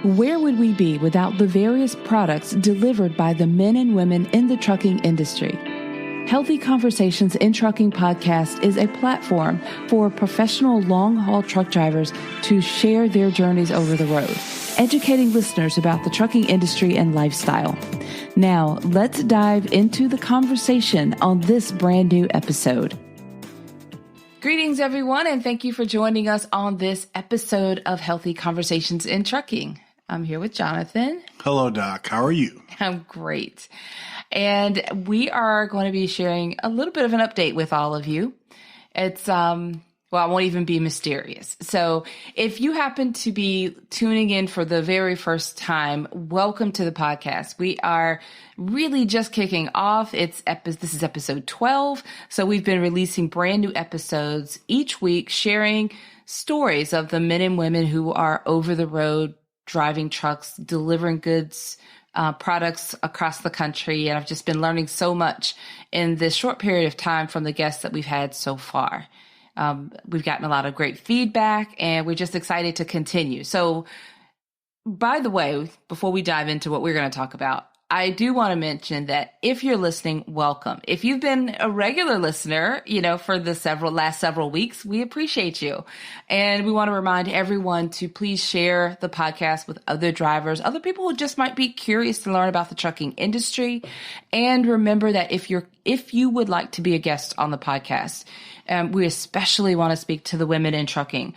Where would we be without the various products delivered by the men and women in the trucking industry? Healthy Conversations in Trucking podcast is a platform for professional long-haul truck drivers to share their journeys over the road, educating listeners about the trucking industry and lifestyle. Now, let's dive into the conversation on this brand new episode. Greetings, everyone, and thank you for joining us on this episode of Healthy Conversations in Trucking. I'm here with Jonathan. Hello, Doc. How are you? I'm great. And we are going to be sharing a little bit of an update with all of you. It's, I won't even be mysterious. So if you happen to be tuning in for the very first time, welcome to the podcast. We are really just kicking off. This is episode 12. So we've been releasing brand new episodes each week, sharing stories of the men and women who are over the road, driving trucks, delivering goods, products across the country. And I've just been learning so much in this short period of time from the guests that we've had so far. We've gotten a lot of great feedback and we're just excited to continue. So, by the way, before we dive into what we're going to talk about, I do want to mention that if you're listening, welcome. If you've been a regular listener, for the last several weeks, we appreciate you. And we want to remind everyone to please share the podcast with other drivers, other people who just might be curious to learn about the trucking industry. And remember that if you would like to be a guest on the podcast, we especially want to speak to the women in trucking.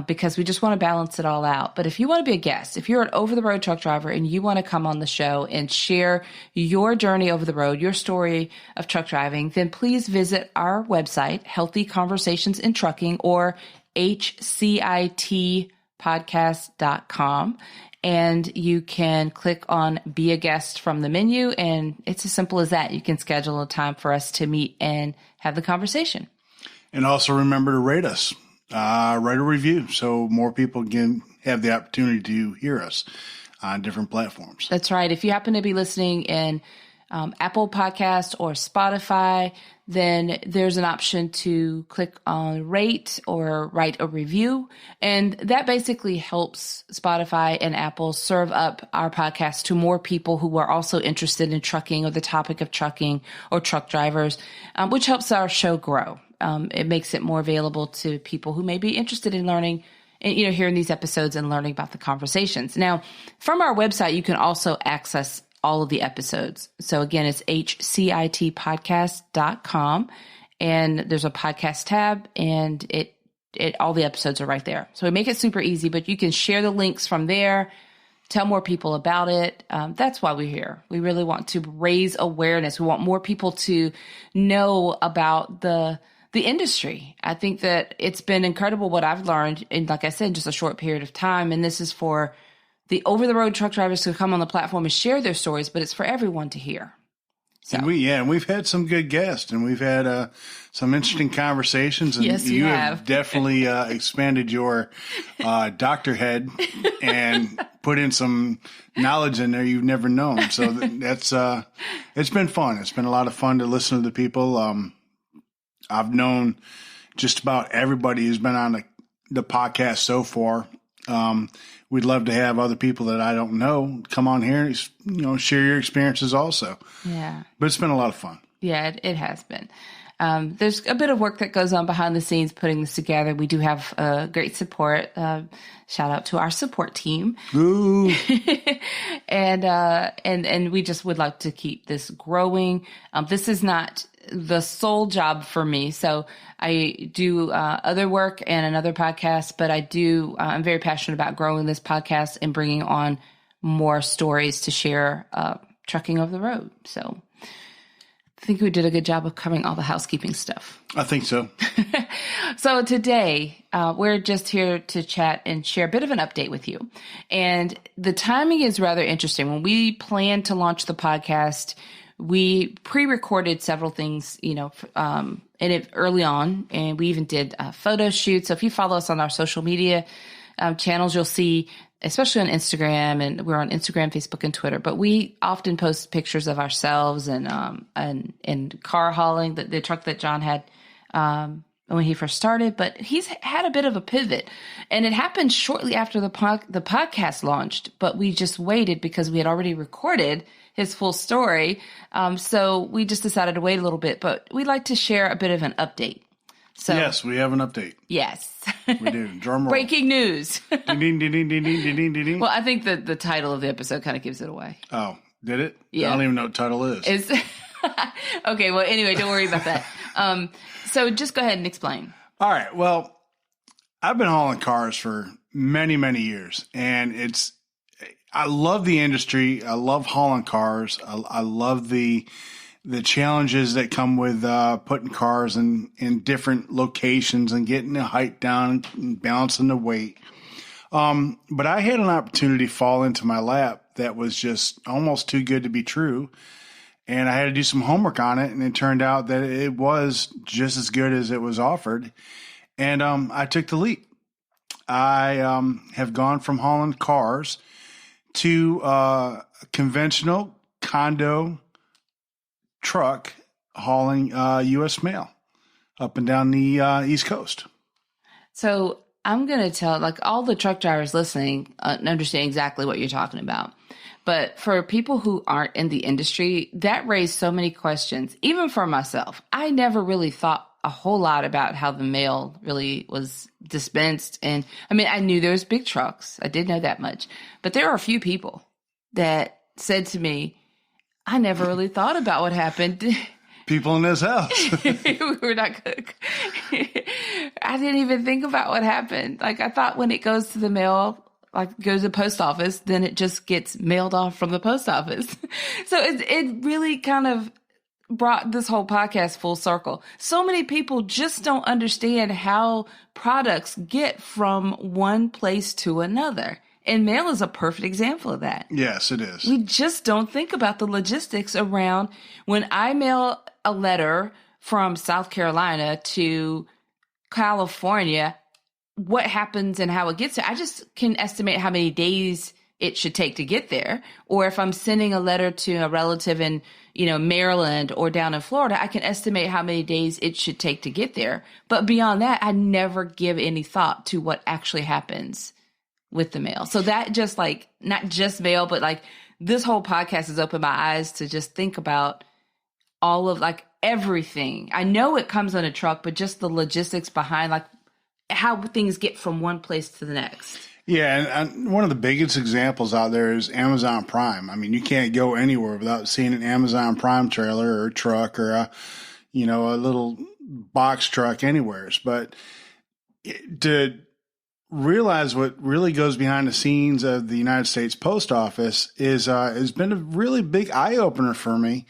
Because we just want to balance it all out. But if you want to be a guest, if you're an over-the-road truck driver and you want to come on the show and share your journey over the road, your story of truck driving, then please visit our website, Healthy Conversations in Trucking, or HCITpodcast.com. And you can click on Be a Guest from the menu, and it's as simple as that. You can schedule a time for us to meet and have the conversation. And also remember to rate us. Write a review so more people can have the opportunity to hear us on different platforms. That's right. If you happen to be listening in Apple Podcasts or Spotify, then there's an option to click on rate or write a review. And that basically helps Spotify and Apple serve up our podcast to more people who are also interested in trucking or the topic of trucking or truck drivers, which helps our show grow. It makes it more available to people who may be interested in learning, hearing these episodes and learning about the conversations. Now, from our website, you can also access all of the episodes. So again, it's HCITpodcast.com, and there's a podcast tab, and all the episodes are right there. So we make it super easy, but you can share the links from there, tell more people about it. That's why we're here. We really want to raise awareness. We want more people to know about the industry. I think that it's been incredible what I've learned in, like I said, just a short period of time. And this is for the over-the-road truck drivers to come on the platform and share their stories, but it's for everyone to hear. So. And we've had some good guests, and we've had some interesting conversations. And yes, you have definitely expanded your doctor head and put in some knowledge in there you've never known. So that's it's been fun. It's been a lot of fun to listen to the people. I've known just about everybody who's been on the podcast so far. We'd love to have other people that I don't know come on here and, share your experiences also. Yeah. But it's been a lot of fun. Yeah, it has been. There's a bit of work that goes on behind the scenes putting this together. We do have great support. Shout out to our support team. Ooh. And we just would like to keep this growing. This is not the sole job for me. So I do other work and another podcast, but I'm very passionate about growing this podcast and bringing on more stories to share trucking over the road. So I think we did a good job of covering all the housekeeping stuff. I think so. So today, we're just here to chat and share a bit of an update with you. And the timing is rather interesting. When we planned to launch the podcast, we pre-recorded several things, in it early on, and we even did photo shoots. So if you follow us on our social media channels, you'll see, especially on Instagram, and we're on Instagram, Facebook, and Twitter. But we often post pictures of ourselves and car hauling, the truck that John had when he first started, but he's had a bit of a pivot, and it happened shortly after the podcast launched, but we just waited because we had already recorded his full story. So we just decided to wait a little bit, but we'd like to share a bit of an update. So yes, we have an update. Yes. We do. Drum roll. Breaking news. Ding, ding, ding, ding, ding, ding, ding, ding. Well, I think that the title of the episode kind of gives it away. Oh, did it? Yeah. I don't even know what title is. Okay, well, anyway, don't worry about that. So just go ahead and explain. All right. Well, I've been hauling cars for many, many years, and I love the industry. I love hauling cars. I love the challenges that come with putting cars in different locations and getting the height down and balancing the weight. But I had an opportunity fall into my lap that was just almost too good to be true. And I had to do some homework on it, and it turned out that it was just as good as it was offered. And I took the leap. I have gone from hauling cars to conventional condo truck hauling U.S. mail up and down the East Coast. So I'm going to tell, like, all the truck drivers listening understand exactly what you're talking about. But for people who aren't in the industry, that raised so many questions, even for myself. I never really thought a whole lot about how the mail really was dispensed. And I mean, I knew there was big trucks. I did know that much. But there are a few people that said to me, I never really thought about what happened. People in this house. We're not good. I didn't even think about what happened. Like, I thought when it goes to the mail, like goes to the post office, then it just gets mailed off from the post office. So it really kind of brought this whole podcast full circle. So many people just don't understand how products get from one place to another. And mail is a perfect example of that. Yes, it is. We just don't think about the logistics around when I mail a letter from South Carolina to California, what happens and how it gets there. I just can estimate how many days it should take to get there. Or if I'm sending a letter to a relative in, Maryland or down in Florida, I can estimate how many days it should take to get there. But beyond that, I never give any thought to what actually happens with the mail. So that just not just mail, but this whole podcast has opened my eyes to just think about all of everything. I know it comes on a truck, but just the logistics behind how things get from one place to the next. Yeah, and one of the biggest examples out there is Amazon Prime. I mean, you can't go anywhere without seeing an Amazon Prime trailer or a truck or a little box truck anywheres. But to realize what really goes behind the scenes of the United States Post Office has been a really big eye opener for me.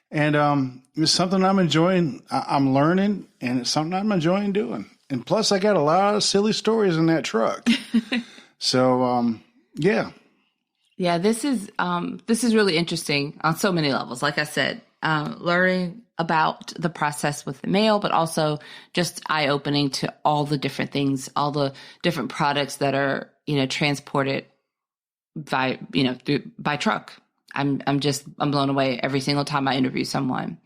And it's something I'm enjoying. I'm learning, and it's something I'm enjoying doing. And plus, I got a lot of silly stories in that truck. So, yeah. Yeah, this is really interesting on so many levels. Like I said, learning about the process with the mail, but also just eye-opening to all the different things, all the different products that are, transported by truck. I'm blown away every single time I interview someone.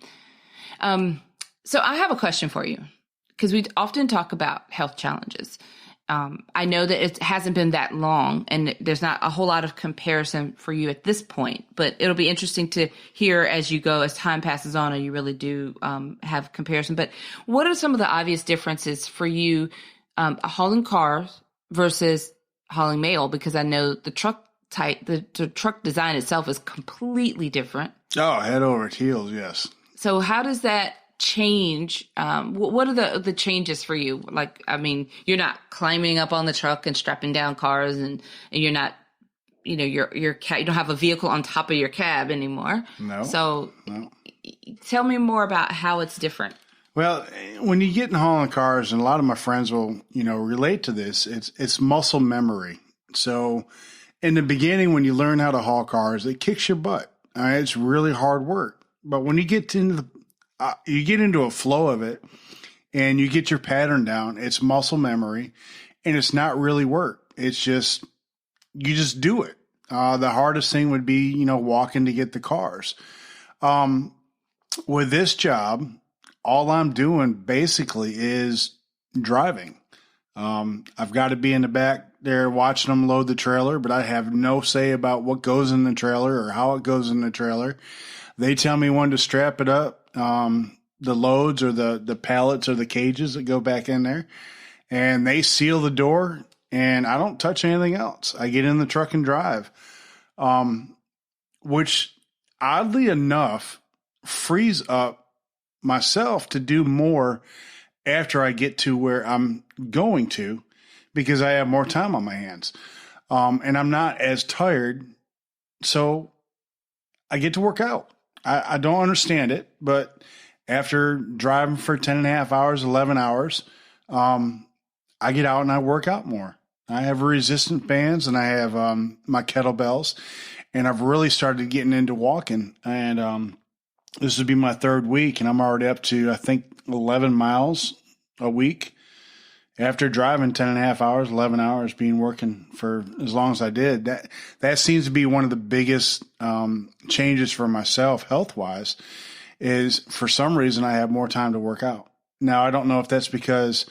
So I have a question for you, because we often talk about health challenges. I know that it hasn't been that long, and there's not a whole lot of comparison for you at this point, but it'll be interesting to hear as you go, as time passes on, and you really do have comparison. But what are some of the obvious differences for you hauling cars versus hauling mail? Because I know the truck type, the truck design itself is completely different. Oh, head over heels, yes. So how does that change? What are the changes for you? You're not climbing up on the truck and strapping down cars, and you're not, you don't have a vehicle on top of your cab anymore. No. So tell me more about how it's different. Well, when you get in hauling cars, and a lot of my friends will, relate to this, it's muscle memory. So in the beginning, when you learn how to haul cars, it kicks your butt. It's really hard work. But when you get into a flow of it, and you get your pattern down, it's muscle memory, and it's not really work. It's just, you just do it. The hardest thing would be, walking to get the cars. With this job, all I'm doing basically is driving. I've got to be in the back there watching them load the trailer, but I have no say about what goes in the trailer or how it goes in the trailer. They tell me when to strap it up, the loads or the pallets or the cages that go back in there, and they seal the door, and I don't touch anything else. I get in the truck and drive, which oddly enough frees up myself to do more after I get to where I'm going to, because I have more time on my hands. And I'm not as tired. So I get to work out. I don't understand it, but after driving for 10 and a half hours, 11 hours, I get out and I work out more. I have resistance bands and I have my kettlebells, and I've really started getting into walking. And this would be my third week, and I'm already up to, I think, 11 miles a week after driving 10 and a half hours, 11 hours, being working for as long as I did. That seems to be one of the biggest changes for myself health-wise, is for some reason I have more time to work out. Now, I don't know if that's because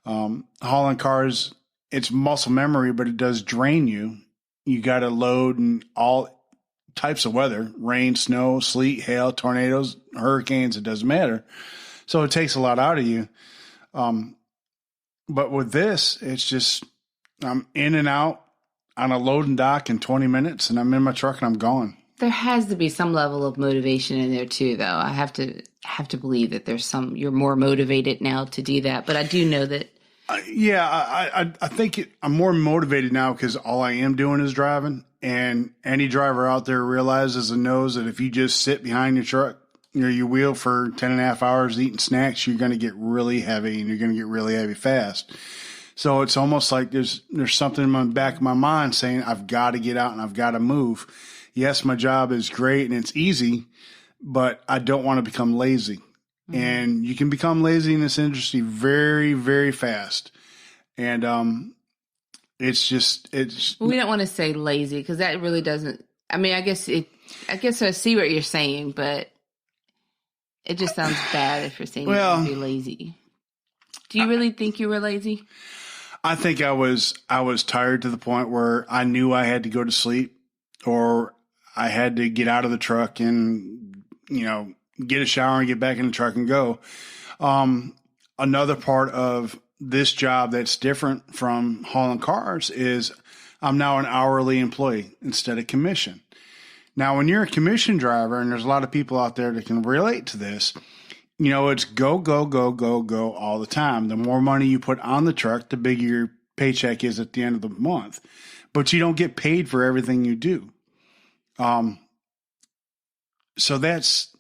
hauling cars, it's muscle memory, but it does drain you. You got to load in all types of weather: rain, snow, sleet, hail, tornadoes, hurricanes, it doesn't matter. So it takes a lot out of you. But with this, it's just, I'm in and out on a loading dock in 20 minutes, and I'm in my truck and I'm gone. There has to be some level of motivation in there too, though. I have to believe that there's you're more motivated now to do that. But I do know that. I think I'm more motivated now because all I am doing is driving. And any driver out there realizes and knows that if you just sit behind your truck, your wheel for 10 and a half hours eating snacks, you're going to get really heavy, and you're going to get really heavy fast. So it's almost like there's something in the back of my mind saying, I've got to get out and I've got to move. Yes, my job is great and it's easy, but I don't want to become lazy. Mm-hmm. And you can become lazy in this industry very, very fast. And we don't want to say lazy, because that really doesn't, I mean, I guess I see what you're saying, but it just sounds bad if you're saying you're lazy. Do you really think you were lazy? I think I was tired to the point where I knew I had to go to sleep, or I had to get out of the truck and, get a shower and get back in the truck and go. Another part of this job that's different from hauling cars is I'm now an hourly employee instead of commission. Now, when you're a commission driver, and there's a lot of people out there that can relate to this, it's go, go, go, go, go all the time. The more money you put on the truck, the bigger your paycheck is at the end of the month. But you don't get paid for everything you do. So that's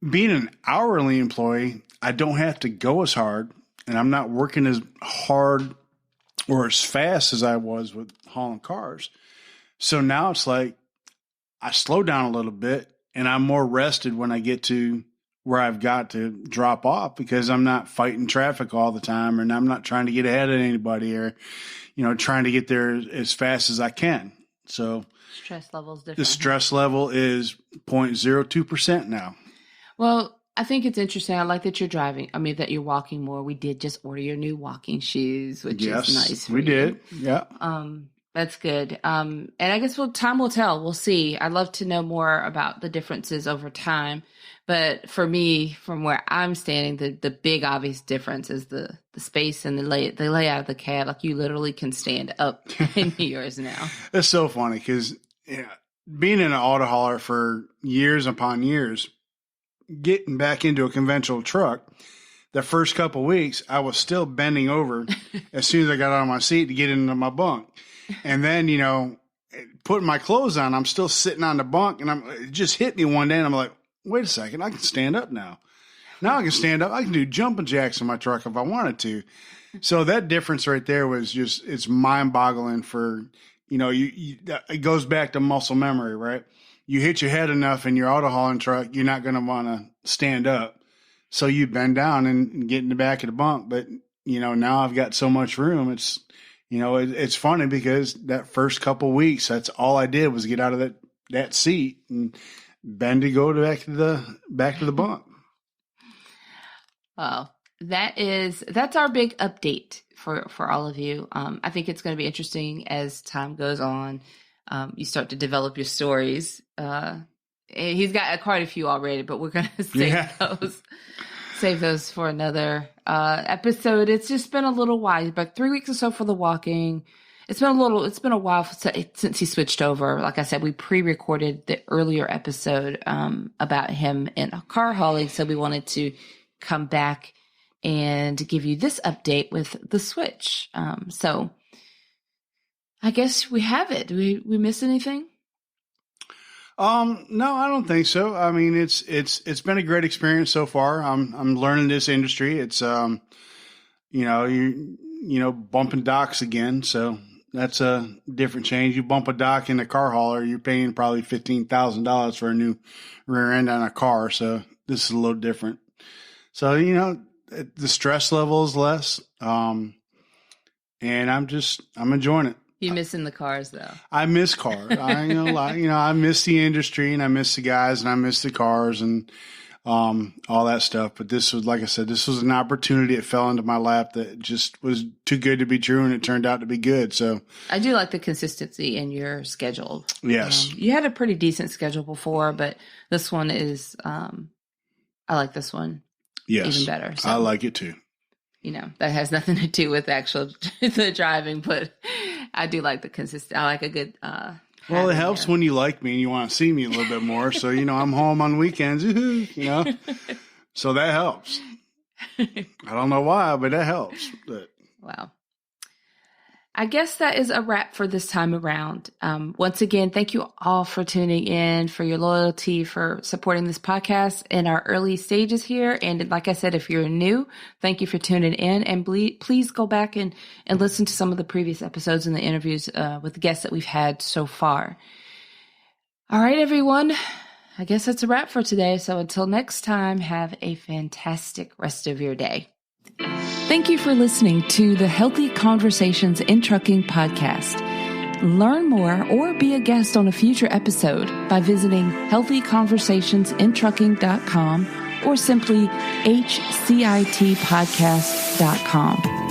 being an hourly employee. I don't have to go as hard, and I'm not working as hard or as fast as I was with hauling cars. So now it's like I slow down a little bit, and I'm more rested when I get to where I've got to drop off, because I'm not fighting traffic all the time, and I'm not trying to get ahead of anybody, or, trying to get there as fast as I can. So stress level is different. The stress level is 0.02% now. Well, I think it's interesting. I like that you're driving. I mean, that you're walking more. We did just order your new walking shoes, which is nice. We did. Yeah. That's good. And I guess time will tell. We'll see. I'd love to know more about the differences over time. But for me, from where I'm standing, the big obvious difference is the space and the layout of the cab. Like, you literally can stand up in yours now. It's so funny because being in an auto hauler for years upon years, getting back into a conventional truck, the first couple of weeks, I was still bending over as soon as I got out of my seat to get into my bunk. And then, putting my clothes on, I'm still sitting on the bunk, and it just hit me one day, and I'm like, wait a second, I can stand up now. Now I can stand up. I can do jumping jacks in my truck if I wanted to. So that difference right there was just, it's mind-boggling for, it goes back to muscle memory, right? You hit your head enough in your auto hauling truck, you're not going to want to stand up. So you bend down and get in the back of the bunk. But, now I've got so much room. It's funny because that first couple of weeks, that's all I did was get out of that seat and bend to go back to the bunk. Well, that's our big update for all of you. I think it's going to be interesting as time goes on. You start to develop your stories. He's got quite a few already, but we're going to save those for another episode. It's just been a little while, about 3 weeks or so for the walking. It's been a while since he switched over. Like I said, we pre-recorded the earlier episode about him in car hauling, so we wanted to come back and give you this update with the switch. So I guess we have it. Do we miss anything? No, I don't think so. I mean, it's been a great experience so far. I'm learning this industry. It's, you bumping docks again. So that's a different change. You bump a dock in a car hauler, you're paying probably $15,000 for a new rear end on a car. So this is a little different. So, the stress level is less. And I'm enjoying it. You're missing the cars, though. I miss cars. I ain't gonna lie. I miss the industry, and I miss the guys, and I miss the cars, and all that stuff. But this was, like I said, this was an opportunity that fell into my lap that just was too good to be true, and it turned out to be good. So I do like the consistency in your schedule. Yes, you had a pretty decent schedule before, but this one is. I like this one. Yes, even better. So, I like it too. That has nothing to do with the driving, but I do like the consistency. I like a good. Well, it helps when you like me and you want to see me a little bit more. So, I'm home on weekends, so that helps. I don't know why, but that helps. Wow. I guess that is a wrap for this time around. Once again, thank you all for tuning in, for your loyalty, for supporting this podcast in our early stages here. And like I said, if you're new, thank you for tuning in. And please go back and listen to some of the previous episodes and the interviews with the guests that we've had so far. All right, everyone. I guess that's a wrap for today. So until next time, have a fantastic rest of your day. Thank you for listening to the Healthy Conversations in Trucking podcast. Learn more or be a guest on a future episode by visiting healthyconversationsinTrucking.com or simply HCITpodcast.com.